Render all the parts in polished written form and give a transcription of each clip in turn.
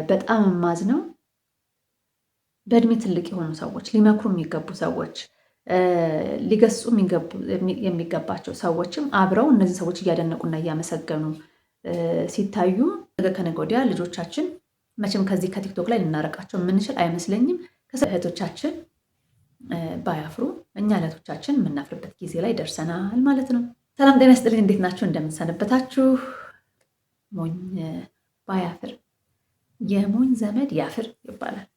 በጣም የማዝነው በእድሜ ትልቅ የሆኑ ሰዎች፣ ሊመክሩ የሚገቡ ሰዎች፣ ሊገስጹ የሚገባቸው ሰዎችም አብረው እነዚህ ሰዎች እያደነቁና እያመሰገኑ ሲታዩ ነገ ከነገ ወዲያ ልጆቻችን መቼም ከዚህ ከቲክቶክ ላይ ልናረቃቸው የምንችል አይመስለኝም። እህቶቻችን ባያፍሩ እኛ እህቶቻችን የምናፍርበት ጊዜ ላይ ደርሰናል ማለት ነው። ሰላም ጤና ይስጥልኝ። እንዴት ናችሁ? እንደምንሰነበታችሁ። ሞኝ ባያፍር የሞኝ ዘመድ ያፍር ይባላል።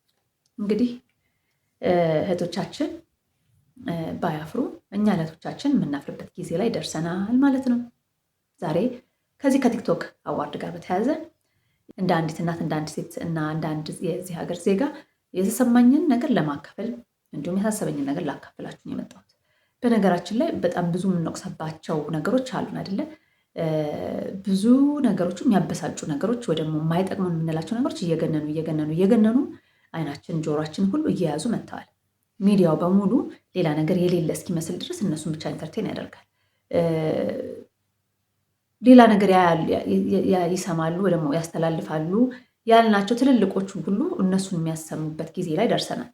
እንግዲህ እህቶቻችን ባያፍሩ እኛ እህቶቻችን የምናፍርበት ጊዜ ላይ ደርሰናል ማለት ነው። ዛሬ ከዚህ ከቲክቶክ አዋርድ ጋር በተያያዘ እንደ አንዲት እናት፣ እንደ አንድ ሴት እና እንደ አንድ የዚህ ሀገር ዜጋ የተሰማኝን ነገር ለማካፈል እንዲሁም ያሳሰበኝን ነገር ላካፈላችሁ የመጣሁት። በነገራችን ላይ በጣም ብዙ የምንወቅሰባቸው ነገሮች አሉን አይደለ? ብዙ ነገሮቹ የሚያበሳጩ ነገሮች ወይ ደግሞ የማይጠቅሙ የምንላቸው ነገሮች እየገነኑ አይናችን ጆሯችን ሁሉ እየያዙ መጥተዋል። ሚዲያው በሙሉ ሌላ ነገር የሌለ እስኪመስል ድረስ እነሱን ብቻ ኢንተርቴን ያደርጋል። ሌላ ነገር ይሰማሉ ወይ ደግሞ ያስተላልፋሉ ያልናቸው ትልልቆቹ ሁሉ እነሱን የሚያሰሙበት ጊዜ ላይ ደርሰናል።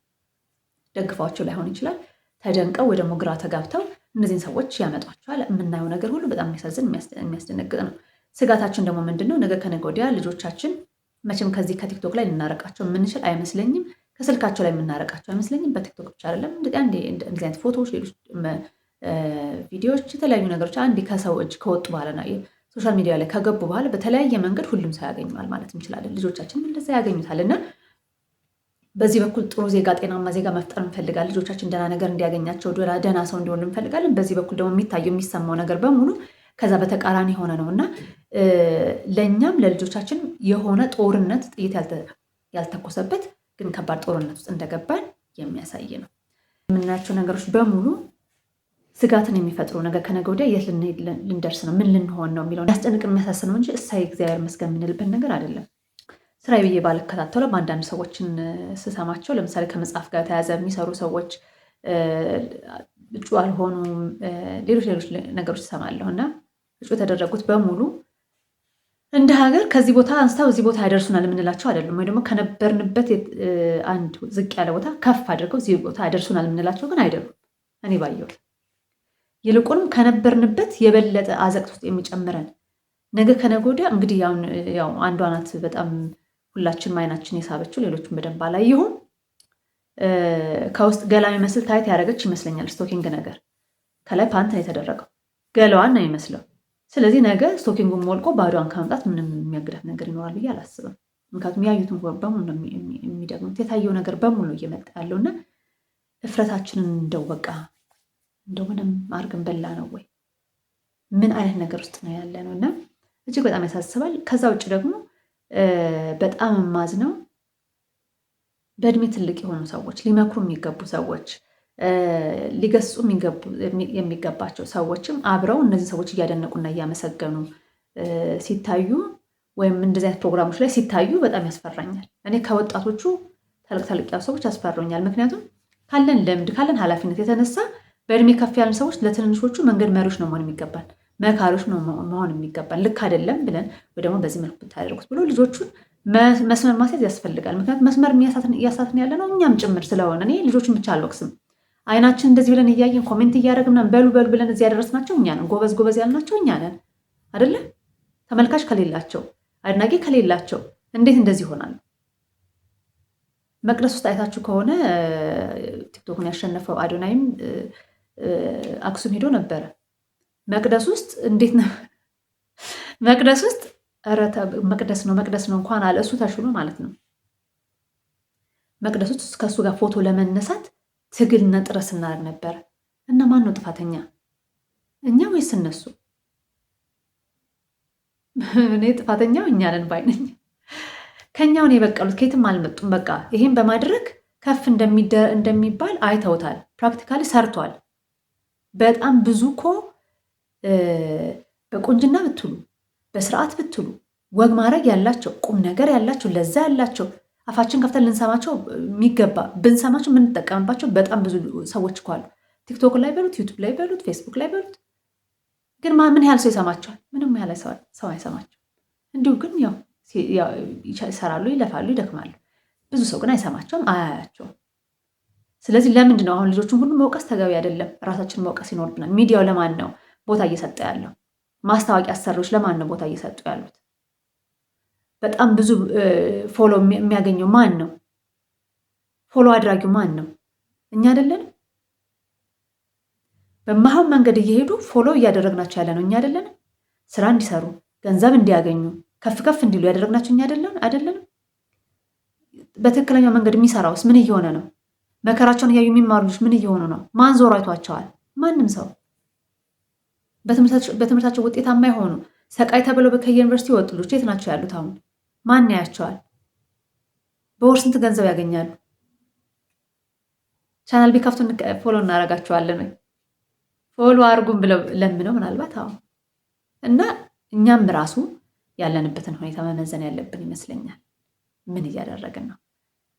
ደግፏቸው ላይሆን ይችላል፣ ተደንቀው ወይ ደግሞ ግራ ተጋብተው እነዚህን ሰዎች ያመጧቸዋል። የምናየው ነገር ሁሉ በጣም የሚያሳዝን የሚያስደነግጥ ነው። ስጋታችን ደግሞ ምንድን ነው? ነገ ከነገ ወዲያ ልጆቻችን መቼም ከዚህ ከቲክቶክ ላይ ልናረቃቸው የምንችል አይመስለኝም። ከስልካቸው ላይ የምናረቃቸው አይመስለኝም። በቲክቶክ ብቻ አይደለም፣ እንደዚህ አይነት ፎቶዎች፣ ሌሎች ቪዲዮዎች፣ የተለያዩ ነገሮች አንዴ ከሰው እጅ ከወጡ በኋላ ሶሻል ሚዲያ ላይ ከገቡ በኋላ በተለያየ መንገድ ሁሉም ሰው ያገኘዋል ማለት እንችላለን። ልጆቻችንም እንደዛ ያገኙታል እና በዚህ በኩል ጥሩ ዜጋ፣ ጤናማ ዜጋ መፍጠር እንፈልጋለን። ልጆቻችን ደህና ነገር እንዲያገኛቸው፣ ደህና ሰው እንዲሆን እንፈልጋለን። በዚህ በኩል ደግሞ የሚታየው የሚሰማው ነገር በሙሉ ከዛ በተቃራኒ የሆነ ነው እና ለእኛም ለልጆቻችን የሆነ ጦርነት፣ ጥይት ያልተኮሰበት ግን ከባድ ጦርነት ውስጥ እንደገባን የሚያሳይ ነው። የምናያቸው ነገሮች በሙሉ ስጋትን የሚፈጥሩ ነገር ከነገ ወዲያ የት ልንደርስ ነው፣ ምን ልንሆን ነው የሚለው ያስጨንቅ የሚያሳስነው እንጂ እሳይ እግዚአብሔር ይመስገን የምንልበት ነገር አይደለም። ስራዬ ብዬ ባልከታተለው በአንዳንድ ሰዎችን ስሰማቸው ለምሳሌ ከመጽሐፍ ጋር ተያዘ የሚሰሩ ሰዎች እጩ አልሆኑ ሌሎች ነገሮች ትሰማለሁ እና እጩ የተደረጉት በሙሉ እንደ ሀገር ከዚህ ቦታ አንስተው እዚህ ቦታ ያደርሱናል የምንላቸው አይደለም። ወይ ደግሞ ከነበርንበት አንድ ዝቅ ያለ ቦታ ከፍ አድርገው እዚህ ቦታ ያደርሱናል የምንላቸው ግን አይደሉም። እኔ ባየሁት ይልቁንም ከነበርንበት የበለጠ አዘቅት ውስጥ የሚጨምረን ነገ ከነገ ወዲያ እንግዲህ ያው አንዷ ናት በጣም ሁላችንም አይናችን የሳበችው፣ ሌሎችን በደንብ አላየሁም። ከውስጥ ገላ የሚመስል ታይት ያደረገች ይመስለኛል። ስቶኪንግ ነገር ከላይ ፓንት ነው የተደረገው፣ ገላዋን ነው የሚመስለው። ስለዚህ ነገ ስቶኪንጉን ሞልቆ ባዷን ከመምጣት ምንም የሚያግዳት ነገር ይኖራል ብዬ አላስብም። ምክንያቱም ያዩትን በሙሉ የሚደግሙት የታየው ነገር በሙሉ እየመጣ ያለው እና እፍረታችንን እንደው ምንም አድርገን በላ ነው ወይ ምን አይነት ነገር ውስጥ ነው ያለ ነው እና እጅግ በጣም ያሳስባል። ከዛ ውጭ ደግሞ በጣም የማዝነው በእድሜ ትልቅ የሆኑ ሰዎች፣ ሊመክሩ የሚገቡ ሰዎች፣ ሊገስጹ የሚገባቸው ሰዎችም አብረው እነዚህ ሰዎች እያደነቁና እያመሰገኑ ሲታዩ ወይም እንደዚህ አይነት ፕሮግራሞች ላይ ሲታዩ በጣም ያስፈራኛል። እኔ ከወጣቶቹ ተለቅ ያሉ ሰዎች ያስፈሩኛል። ምክንያቱም ካለን ልምድ ካለን ኃላፊነት የተነሳ በእድሜ ከፍ ያለን ሰዎች ለትንንሾቹ መንገድ መሪዎች ነው መሆን የሚገባን፣ መካሪዎች ነው መሆን የሚገባን። ልክ አይደለም ብለን ወይ ደግሞ በዚህ መልኩ ብታደርጉት ብሎ ልጆቹን መስመር ማስያዝ ያስፈልጋል። ምክንያቱም መስመር እያሳትን ያለ ነው እኛም ጭምር ስለሆነ እኔ ልጆችን ብቻ አልወቅስም። አይናችን እንደዚህ ብለን እያየን ኮሜንት እያደረግን በሉ ብለን እዚህ ያደረስናቸው እኛ ነን። ጎበዝ ያልናቸው እኛ ነን አይደለ? ተመልካች ከሌላቸው አድናቂ ከሌላቸው እንዴት እንደዚህ ይሆናል? መቅደስ ውስጥ አይታችሁ ከሆነ ቲክቶክን ያሸነፈው አዶናይም አክሱም ሄዶ ነበረ። መቅደስ ውስጥ እንዴት ነው? መቅደስ ውስጥ መቅደስ ነው እንኳን አለ እሱ ተሽሎ ማለት ነው። መቅደስ ውስጥ ከእሱ ጋር ፎቶ ለመነሳት ትግልና ጥረት ስናደርግ ነበር እና ማን ነው ጥፋተኛ? እኛ ወይስ እነሱ? እኔ ጥፋተኛው እኛ ነን ባይ ነኝ። ከኛውን የበቀሉት ከየትም አልመጡም። በቃ ይሄን በማድረግ ከፍ እንደሚባል አይተውታል። ፕራክቲካሊ ሰርቷል። በጣም ብዙ እኮ በቁንጅና ብትሉ በስርዓት ብትሉ ወግ ማድረግ ያላቸው ቁም ነገር ያላቸው ለዛ ያላቸው አፋችን ከፍተን ልንሰማቸው የሚገባ ብንሰማቸው የምንጠቀምባቸው በጣም ብዙ ሰዎች እኮ አሉ። ቲክቶክ ላይ በሉት፣ ዩቱብ ላይ በሉት፣ ፌስቡክ ላይ በሉት። ግን ምን ያህል ሰው ይሰማቸዋል? ምንም ያህል ሰው አይሰማቸው። እንዲሁ ግን ያው ይሰራሉ፣ ይለፋሉ፣ ይደክማሉ። ብዙ ሰው ግን አይሰማቸውም፣ አያያቸውም። ስለዚህ ለምንድን ነው አሁን ልጆቹን ሁሉ መውቀስ ተገቢ አይደለም። ራሳችን መውቀስ ይኖርብናል። ሚዲያው ለማን ነው ቦታ እየሰጠ ያለው? ማስታወቂያ አሰሪዎች ለማን ነው ቦታ እየሰጡ ያሉት? በጣም ብዙ ፎሎ የሚያገኘው ማን ነው? ፎሎ አድራጊው ማን ነው? እኛ አይደለንም? በማይሆን መንገድ እየሄዱ ፎሎ እያደረግናቸው ያለ ነው እኛ አይደለንም? ስራ እንዲሰሩ ገንዘብ እንዲያገኙ ከፍ ከፍ እንዲሉ ያደረግናቸው እኛ አይደለንም? በትክክለኛው መንገድ የሚሰራውስ ምን እየሆነ ነው? መከራቸውን እያዩ የሚማሩ ልጆች ምን እየሆኑ ነው? ማን ዞሮ አይቷቸዋል? ማንም ሰው። በትምህርታቸው ውጤታማ የሆኑ ሰቃይ ተብለው ከዩኒቨርሲቲ የወጡ ልጆች የት ናቸው ያሉት? አሁን ማን ያያቸዋል? በወር ስንት ገንዘብ ያገኛሉ? ቻናል ቢከፍቱ ፎሎ እናደርጋቸዋለን ወይ? ፎሎ አርጉም ብለው ለምነው ምናልባት። አሁን እና እኛም ራሱ ያለንበትን ሁኔታ መመዘን ያለብን ይመስለኛል። ምን እያደረግን ነው?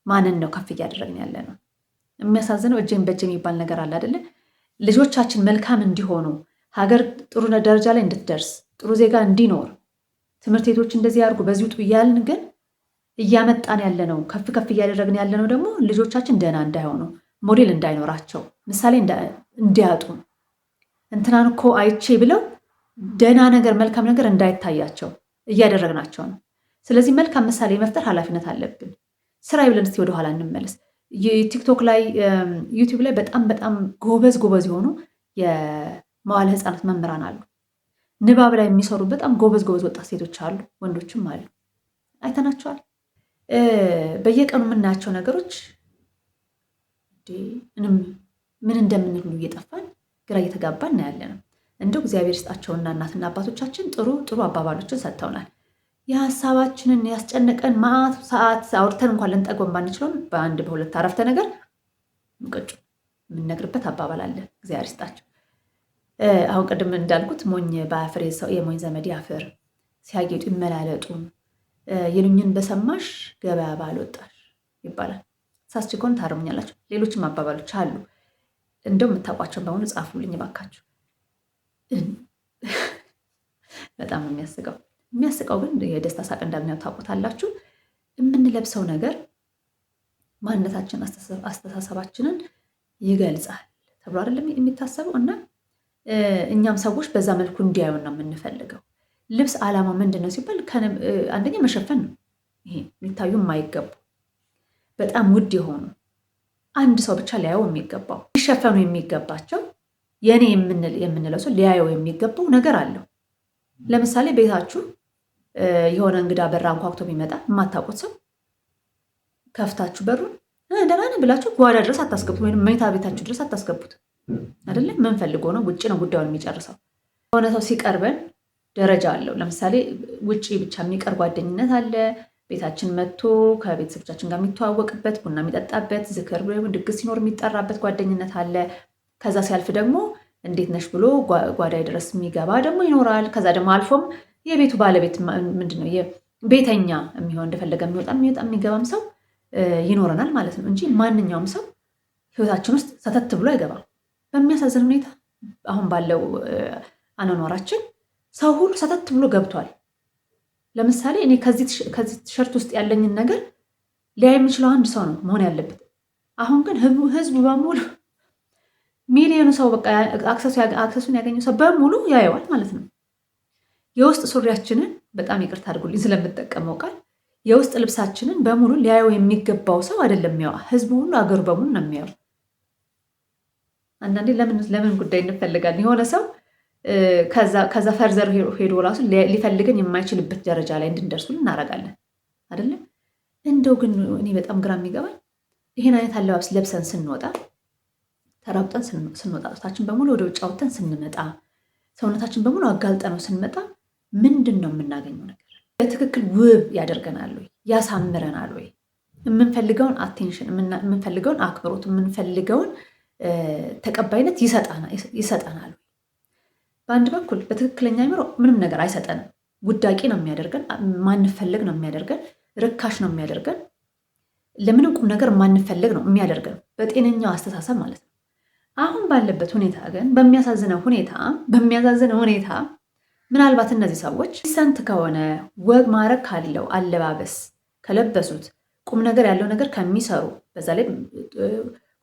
ማንን ነው ከፍ እያደረግን ያለ ነው? የሚያሳዝነው እጄን በእጅ የሚባል ነገር አለ አይደለ? ልጆቻችን መልካም እንዲሆኑ፣ ሀገር ጥሩ ደረጃ ላይ እንድትደርስ፣ ጥሩ ዜጋ እንዲኖር፣ ትምህርት ቤቶች እንደዚህ ያድርጉ በዚህ ውጡ እያልን ግን እያመጣን ያለ ነው፣ ከፍ ከፍ እያደረግን ያለ ነው ደግሞ ልጆቻችን ደህና እንዳይሆኑ፣ ሞዴል እንዳይኖራቸው፣ ምሳሌ እንዲያጡ፣ እንትናን እኮ አይቼ ብለው ደህና ነገር መልካም ነገር እንዳይታያቸው እያደረግናቸው ነው። ስለዚህ መልካም ምሳሌ የመፍጠር ኃላፊነት አለብን። ስራ ብለን እስኪ ወደኋላ እንመለስ። ቲክቶክ ላይ ዩቲዩብ ላይ በጣም ጎበዝ የሆኑ የመዋለ ህፃናት መምህራን አሉ። ንባብ ላይ የሚሰሩ በጣም ጎበዝ ወጣት ሴቶች አሉ፣ ወንዶችም አሉ። አይተናቸዋል። በየቀኑ የምናያቸው ነገሮች ምን እንደምንል ሁሉ እየጠፋን ግራ እየተጋባን እናያለን። እንደው እግዚአብሔር ይስጣቸውና እናትና አባቶቻችን ጥሩ አባባሎችን ሰጥተውናል። የሀሳባችንን ያስጨነቀን ማዕት ሰዓት አውርተን እንኳን ልንጠግበን ባንችለውን በአንድ በሁለት አረፍተ ነገር ሙቀጩ የምንነግርበት አባባል አለ። እግዚአብሔር ይስጣቸው። አሁን ቅድም እንዳልኩት ሞኝ በአፍር የሞኝ ዘመድ ያፍር፣ ሲያጌጡ ይመላለጡ፣ ይሉኝን በሰማሽ ገበያ ባልወጣሽ ይባላል። ሳስችኮን ታርሙኛላችሁ። ሌሎችም አባባሎች አሉ። እንደው የምታውቋቸውን በሙሉ ጻፉልኝ ባካችሁ። በጣም የሚያስቀው ግን የደስታ ሳቅ እንዳልነው ታውቁታላችሁ። የምንለብሰው ነገር ማንነታችን፣ አስተሳሰባችንን ይገልጻል ተብሎ አይደለም የሚታሰበው። እና እኛም ሰዎች በዛ መልኩ እንዲያዩን ነው የምንፈልገው። ልብስ ዓላማው ምንድን ነው ሲባል አንደኛ መሸፈን ነው። ይሄ ሊታዩ የማይገቡ በጣም ውድ የሆኑ አንድ ሰው ብቻ ሊያየው የሚገባው ሊሸፈኑ የሚገባቸው የኔ የምንለው ሰው ሊያየው የሚገባው ነገር አለው። ለምሳሌ ቤታችሁ የሆነ እንግዳ በራ አንኳኩቶ ቢመጣ የማታውቁት ሰው ከፍታችሁ በሩን ደህና ነህ ብላችሁ ጓዳ ድረስ አታስገቡት፣ ወይም መኝታ ቤታችሁ ድረስ አታስገቡት። አይደለም ምን ፈልጎ ነው? ውጭ ነው ጉዳዩን የሚጨርሰው። የሆነ ሰው ሲቀርበን ደረጃ አለው። ለምሳሌ ውጭ ብቻ የሚቀር ጓደኝነት አለ። ቤታችን መጥቶ ከቤተሰቦቻችን ጋር የሚተዋወቅበት፣ ቡና የሚጠጣበት፣ ዝክር ድግስ ሲኖር የሚጠራበት ጓደኝነት አለ። ከዛ ሲያልፍ ደግሞ እንዴት ነሽ ብሎ ጓዳይ ድረስ የሚገባ ደግሞ ይኖራል። ከዛ ደግሞ አልፎም የቤቱ ባለቤት ምንድነው ቤተኛ የሚሆን እንደፈለገ የሚወጣ የሚገባም ሰው ይኖረናል ማለት ነው እንጂ ማንኛውም ሰው ህይወታችን ውስጥ ሰተት ብሎ አይገባም። በሚያሳዝን ሁኔታ አሁን ባለው አኗኗራችን ሰው ሁሉ ሰተት ብሎ ገብቷል። ለምሳሌ እኔ ከዚህ ቲሸርት ውስጥ ያለኝን ነገር ሊያይ የሚችለው አንድ ሰው ነው መሆን ያለበት። አሁን ግን ህዝቡ በሙሉ ሚሊዮኑ ሰው በቃ አክሰሱን ያገኘው ሰው በሙሉ ያየዋል ማለት ነው። የውስጥ ሱሪያችንን በጣም ይቅርታ አድርጉልኝ ስለምጠቀመው ቃል፣ የውስጥ ልብሳችንን በሙሉ ሊያየው የሚገባው ሰው አይደለም የሚያዋ፣ ህዝቡ ሁሉ አገሩ በሙሉ ነው የሚያየው። አንዳንዴ ለምን ጉዳይ እንፈልጋለን? የሆነ ሰው ከዛ ፈርዘር ሄዶ ራሱ ሊፈልገን የማይችልበት ደረጃ ላይ እንድንደርሱ እናደርጋለን አይደለም? እንደው ግን እኔ በጣም ግራ የሚገባኝ ይህን አይነት አለባበስ ለብሰን ስንወጣ፣ ተራብጠን ስንወጣ፣ ጡታችን በሙሉ ወደ ውጭ አውጥተን ስንመጣ፣ ሰውነታችን በሙሉ አጋልጠነው ስንመጣ ምንድን ነው የምናገኘው ነገር? በትክክል ውብ ያደርገናል ወይ? ያሳምረናል ወይ? የምንፈልገውን አቴንሽን፣ የምንፈልገውን አክብሮት፣ የምንፈልገውን ተቀባይነት ይሰጠናል ወይ? በአንድ በኩል በትክክለኛ አይምሮ ምንም ነገር አይሰጠንም። ውዳቂ ነው የሚያደርገን፣ ማንፈልግ ነው የሚያደርገን፣ ርካሽ ነው የሚያደርገን፣ ለምንም ቁም ነገር ማንፈልግ ነው የሚያደርገን፣ በጤነኛው አስተሳሰብ ማለት ነው። አሁን ባለበት ሁኔታ ግን በሚያሳዝነው ሁኔታ ምናልባት እነዚህ ሰዎች ሰንት ከሆነ ወግ ማዕረግ ካለው አለባበስ ከለበሱት ቁም ነገር ያለው ነገር ከሚሰሩ በዛ ላይ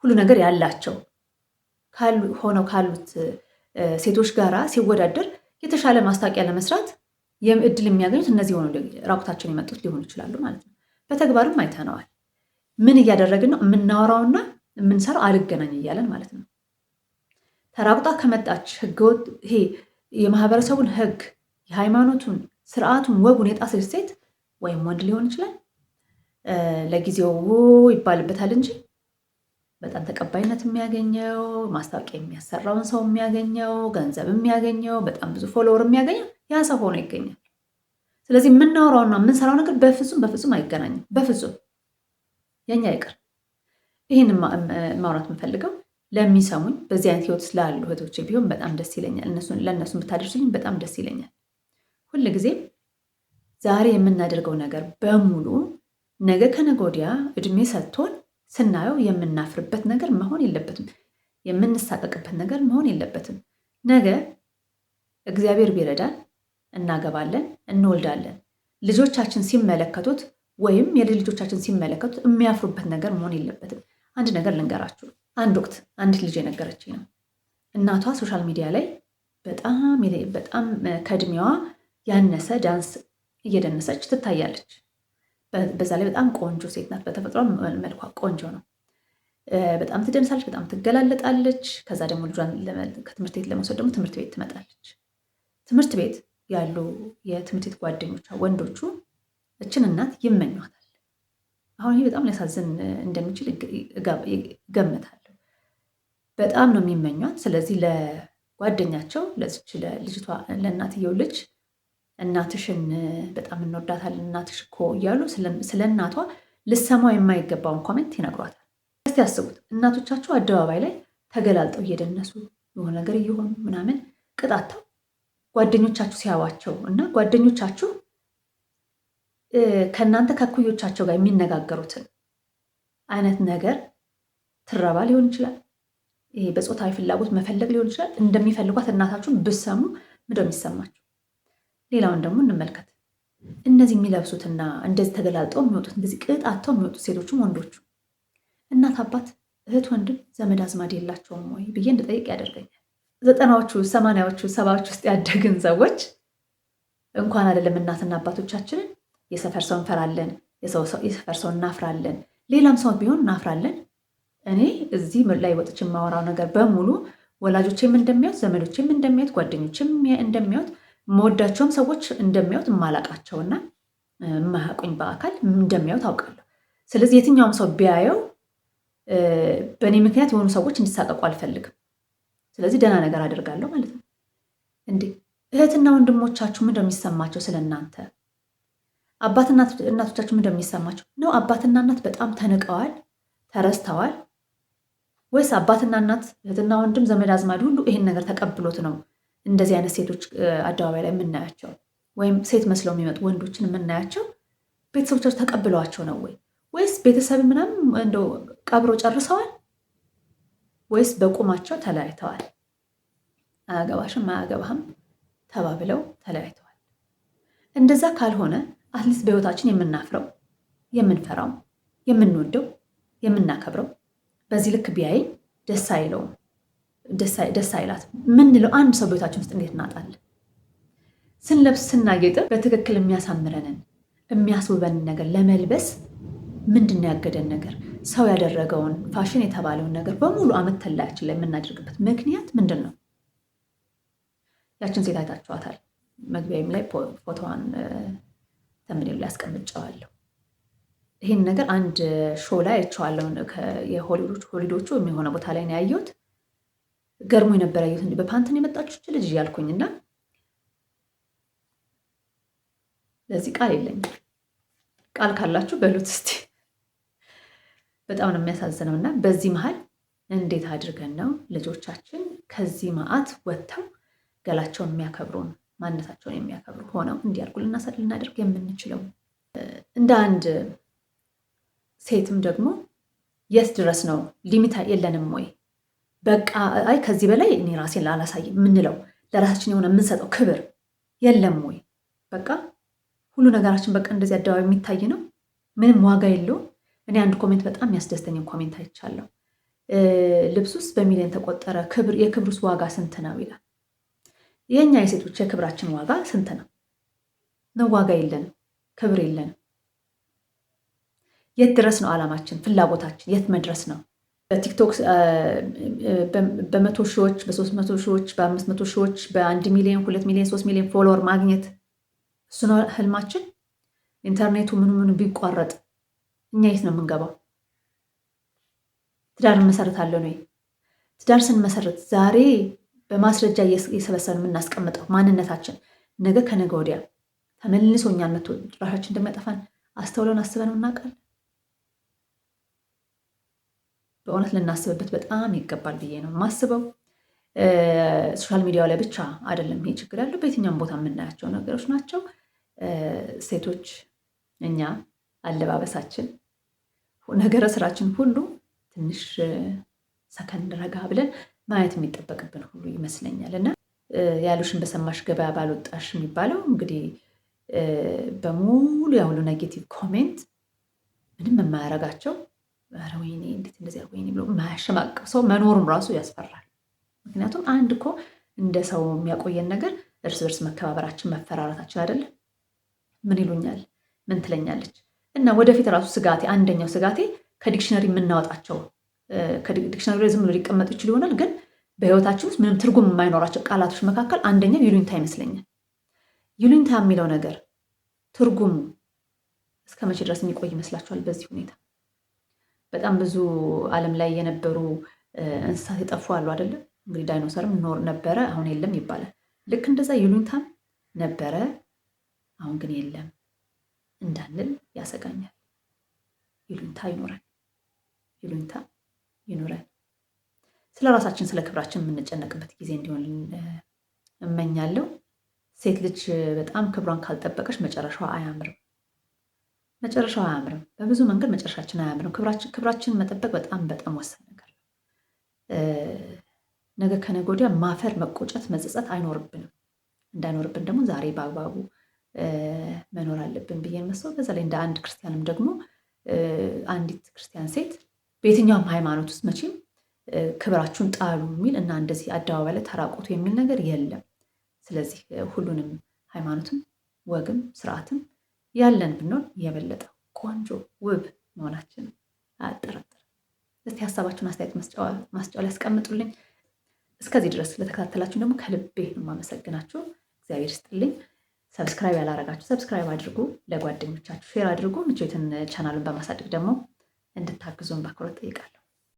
ሁሉ ነገር ያላቸው ሆነው ካሉት ሴቶች ጋራ ሲወዳደር የተሻለ ማስታወቂያ ለመስራት እድል የሚያገኙት እነዚህ ሆነው ራቁታቸውን የመጡት ሊሆኑ ይችላሉ ማለት ነው። በተግባርም አይተነዋል። ምን እያደረግን ነው? የምናወራውና የምንሰራው አልገናኝ እያለን ማለት ነው። ተራቁጣ ከመጣች ህገወጥ ይሄ የማህበረሰቡን ህግ፣ የሃይማኖቱን፣ ስርዓቱን፣ ወጉን የጣሰች ሴት ወይም ወንድ ሊሆን ይችላል ለጊዜው ይባልበታል እንጂ በጣም ተቀባይነት የሚያገኘው ማስታወቂያ የሚያሰራውን ሰው የሚያገኘው ገንዘብ የሚያገኘው በጣም ብዙ ፎሎወር የሚያገኘው ያ ሰው ሆኖ ይገኛል። ስለዚህ የምናወራውና የምንሰራው ነገር በፍጹም አይገናኝም። በፍጹም የኛ ይቅር። ይህን ማውራት የምፈልገው ለሚሰሙኝ በዚህ አይነት ህይወት ስላሉ እህቶቼ ቢሆን በጣም ደስ ይለኛል። ለእነሱ ብታደርሱልኝ በጣም ደስ ይለኛል። ሁልጊዜም ዛሬ የምናደርገው ነገር በሙሉ ነገ ከነገ ወዲያ እድሜ ሰጥቶን ስናየው የምናፍርበት ነገር መሆን የለበትም። የምንሳቀቅበት ነገር መሆን የለበትም። ነገ እግዚአብሔር ቢረዳን እናገባለን፣ እንወልዳለን። ልጆቻችን ሲመለከቱት ወይም የልጅ ልጆቻችን ሲመለከቱት የሚያፍሩበት ነገር መሆን የለበትም። አንድ ነገር ልንገራችሁ። አንድ ወቅት አንዲት ልጅ የነገረችኝ ነው። እናቷ ሶሻል ሚዲያ ላይ በጣም ከእድሜዋ ያነሰ ዳንስ እየደነሰች ትታያለች። በዛ ላይ በጣም ቆንጆ ሴት ናት። በተፈጥሮ መልኳ ቆንጆ ነው። በጣም ትደንሳለች፣ በጣም ትገላለጣለች። ከዛ ደግሞ ልጇን ከትምህርት ቤት ለመውሰድ ደግሞ ትምህርት ቤት ትመጣለች። ትምህርት ቤት ያሉ የትምህርት ቤት ጓደኞቿ ወንዶቹ እችን እናት ይመኟታል። አሁን ይህ በጣም ሊያሳዝን እንደሚችል እገምታለሁ። በጣም ነው የሚመኟት። ስለዚህ ለጓደኛቸው ለዚች ለልጅቷ ለእናትየው ልጅ እናትሽን በጣም እንወዳታለን እናትሽ እኮ እያሉ ስለ እናቷ ልሰማው የማይገባውን ኮሜንት ይነግሯታል። እስቲ ያስቡት፣ እናቶቻችሁ አደባባይ ላይ ተገላልጠው እየደነሱ የሆነ ነገር እየሆኑ ምናምን ቅጣተው ጓደኞቻችሁ ሲያዋቸው እና ጓደኞቻችሁ ከእናንተ ከኩዮቻቸው ጋር የሚነጋገሩትን አይነት ነገር ትረባ ሊሆን ይችላል። ይሄ በፆታዊ ፍላጎት መፈለግ ሊሆን ይችላል። እንደሚፈልጓት እናታችሁን ብሰሙ ምንድነው የሚሰማችሁ? ሌላውን ደግሞ እንመልከት። እነዚህ የሚለብሱትና እንደዚህ ተገላልጠው የሚወጡት እንደዚህ ቅጣተው የሚወጡት ሴቶችም ወንዶቹ እናት አባት፣ እህት፣ ወንድም፣ ዘመድ አዝማድ የላቸውም ወይ ብዬ እንድጠይቅ ያደርገኛል። 90ዎቹ 80ዎቹ 70ዎቹ ውስጥ ያደግን ሰዎች እንኳን አይደለም እናትና አባቶቻችንን የሰፈር ሰው እንፈራለን፣ የሰፈር ሰው እናፍራለን፣ ሌላም ሰው ቢሆን እናፍራለን። እኔ እዚህ ላይ ወጥቼ የማወራው ነገር በሙሉ ወላጆቼም እንደሚያዩት፣ ዘመዶቼም እንደሚያዩት፣ ጓደኞቼም እንደሚያዩት፣ መወዳቸውም ሰዎች እንደሚያዩት የማላቃቸውና የማያውቁኝ በአካል እንደሚያዩት አውቃለሁ። ስለዚህ የትኛውም ሰው ቢያየው በእኔ ምክንያት የሆኑ ሰዎች እንዲሳቀቁ አልፈልግም። ስለዚህ ደህና ነገር አደርጋለሁ ማለት ነው። እንዴ እህትና ወንድሞቻችሁ ምን እንደሚሰማቸው ስለ እናንተ፣ አባትና እናቶቻችሁ ምን እንደሚሰማቸው ነው? አባትና እናት በጣም ተንቀዋል፣ ተረስተዋል ወይስ አባትና እናት፣ እህትና ወንድም፣ ዘመድ አዝማድ ሁሉ ይሄን ነገር ተቀብሎት ነው እንደዚህ አይነት ሴቶች አደባባይ ላይ የምናያቸው ወይም ሴት መስለው የሚመጡ ወንዶችን የምናያቸው ቤተሰቦቻቸው ተቀብለዋቸው ነው ወይ? ወይስ ቤተሰብ ምናምን እንደው ቀብሮ ጨርሰዋል? ወይስ በቁማቸው ተለያይተዋል? አያገባሽም አያገባህም ተባብለው ተለያይተዋል። እንደዛ ካልሆነ አትሊስት በህይወታችን የምናፍረው፣ የምንፈራው፣ የምንወደው፣ የምናከብረው በዚህ ልክ ቢያይኝ ደስ አይለውም፣ ደስ አይላት ምንለው አንድ ሰው በህይወታችን ውስጥ እንዴት እናጣለን? ስንለብስ ስናጌጥ በትክክል የሚያሳምረንን የሚያስውበንን ነገር ለመልበስ ምንድን ነው ያገደን ነገር? ሰው ያደረገውን ፋሽን የተባለውን ነገር በሙሉ አመት ተላያችን ላይ የምናደርግበት ምክንያት ምንድን ነው? ያችን ሴት አይታችኋታል። መግቢያም ላይ ፎቶዋን ተምኔሉ ላይ አስቀምጨዋለሁ። ይህን ነገር አንድ ሾው ላይ አይቼዋለሁ። የሆሊዶቹ የሚሆነ ቦታ ላይ ነው ያየሁት። ገርሞ የነበረ ያየሁት እንዲህ በፓንትን የመጣችሁ ልጅ እያልኩኝና ለዚህ ቃል የለኝም። ቃል ካላችሁ በሉት እስቲ። በጣም ነው የሚያሳዝነው። እና በዚህ መሀል እንዴት አድርገን ነው ልጆቻችን ከዚህ መዓት ወጥተው ገላቸውን የሚያከብሩን ማንነታቸውን የሚያከብሩ ሆነው እንዲያድጉ ልናደርግ የምንችለው? እንደ አንድ ሴትም ደግሞ የት ድረስ ነው ሊሚት የለንም ወይ? በቃ አይ ከዚህ በላይ እኔ ራሴን ላላሳይ የምንለው ለራሳችን የሆነ የምንሰጠው ክብር የለም ወይ? በቃ ሁሉ ነገራችን በቃ እንደዚህ አደባባይ የሚታይ ነው። ምንም ዋጋ የለውም። እኔ አንድ ኮሜንት በጣም የሚያስደስተኝን ኮሜንት አይቻለሁ። ልብስ ውስጥ በሚሊዮን ተቆጠረ፣ የክብሩስ ዋጋ ስንት ነው ይላል። የእኛ የሴቶች የክብራችን ዋጋ ስንት ነው? ዋጋ የለንም፣ ክብር የለንም። የት ድረስ ነው ዓላማችን? ፍላጎታችን የት መድረስ ነው? በቲክቶክ በ100 ሺዎች፣ በ300 ሺዎች፣ በ500 ሺዎች፣ በ1 ሚሊዮን፣ 2 ሚሊዮን፣ 3 ሚሊዮን ፎሎወር ማግኘት እሱ ነው ህልማችን? ኢንተርኔቱ ምኑ ቢቋረጥ እኛ የት ነው የምንገባው? ትዳር እንመሰረታለን ወይ? ትዳር ስንመሰረት ዛሬ በማስረጃ እየሰበሰብን የምናስቀምጠው ማንነታችን ነገ ከነገ ወዲያ ተመልሶ እኛን መቶ ጭራሻችን እንደሚያጠፋን አስተውለን አስበን እናውቃለን? በእውነት ልናስብበት በጣም ይገባል ብዬ ነው የማስበው። ሶሻል ሚዲያው ላይ ብቻ አይደለም ይሄ ችግር ያለው፣ በየትኛውም ቦታ የምናያቸው ነገሮች ናቸው። ሴቶች እኛ አለባበሳችን፣ ነገረ ስራችን ሁሉ ትንሽ ሰከን ረጋ ብለን ማየት የሚጠበቅብን ሁሉ ይመስለኛል። እና ያሉሽን በሰማሽ ገበያ ባልወጣሽ የሚባለው እንግዲህ በሙሉ ያሁሉ ኔጌቲቭ ኮሜንት ምንም የማያረጋቸው ኧረ ወይኔ እንዴት እንደዚያ ወይኔ ብሎ የማያሸማቅቅ ሰው መኖሩም ራሱ ያስፈራል። ምክንያቱም አንድ እኮ እንደ ሰው የሚያቆየን ነገር እርስ በርስ መከባበራችን፣ መፈራረታችን አይደለም። ምን ይሉኛል፣ ምን ትለኛለች እና ወደፊት ራሱ ስጋቴ፣ አንደኛው ስጋቴ ከዲክሽነሪ የምናወጣቸው ከዲክሽነሪ ላይ ዝም ብሎ ሊቀመጡ ይችል ይሆናል፣ ግን በህይወታችን ውስጥ ምንም ትርጉም የማይኖራቸው ቃላቶች መካከል አንደኛው ይሉኝታ ይመስለኛል። ይሉኝታ የሚለው ነገር ትርጉሙ እስከ መቼ ድረስ የሚቆይ ይመስላችኋል? በዚህ ሁኔታ በጣም ብዙ ዓለም ላይ የነበሩ እንስሳት የጠፉ አሉ አይደለም? እንግዲህ ዳይኖሰርም ነበረ፣ አሁን የለም ይባላል። ልክ እንደዛ ይሉኝታም ነበረ፣ አሁን ግን የለም እንዳንል ያሰጋኛል። ይሉኝታ ይኖረን፣ ይሉኝታ ይኖረን። ስለ ራሳችን ስለ ክብራችን የምንጨነቅበት ጊዜ እንዲሆን እመኛለሁ። ሴት ልጅ በጣም ክብሯን ካልጠበቀች መጨረሻዋ አያምርም። መጨረሻው አያምርም። በብዙ መንገድ መጨረሻችን አያምርም። ክብራችንን መጠበቅ በጣም በጣም ወሳኝ ነገር ነው። ነገ ከነገ ወዲያ ማፈር፣ መቆጨት፣ መጸጸት አይኖርብንም። እንዳይኖርብን ደግሞ ዛሬ በአግባቡ መኖር አለብን ብዬ መስለው። በዛ ላይ እንደ አንድ ክርስቲያንም ደግሞ አንዲት ክርስቲያን ሴት በየትኛውም ሃይማኖት ውስጥ መቼም ክብራችሁን ጣሉ የሚል እና እንደዚህ አደባባይ ላይ ተራቆቱ የሚል ነገር የለም። ስለዚህ ሁሉንም ሃይማኖትም ወግም ስርዓትም ያለን ብንሆን የበለጠ ቆንጆ ውብ መሆናችን አያጠራጥርም። እስቲ ሀሳባችሁን አስተያየት ማስጫው ላይ ያስቀምጡልኝ። እስከዚህ ድረስ ስለተከታተላችሁ ደግሞ ከልቤ ነው የማመሰግናችሁ። እግዚአብሔር ይስጥልኝ። ሰብስክራይብ ያላረጋችሁ ሰብስክራይብ አድርጉ፣ ለጓደኞቻችሁ ሼር አድርጉ። ምቾትን ቻናሉን በማሳደግ ደግሞ እንድታግዙን በአክብሮት ጠይቃለሁ።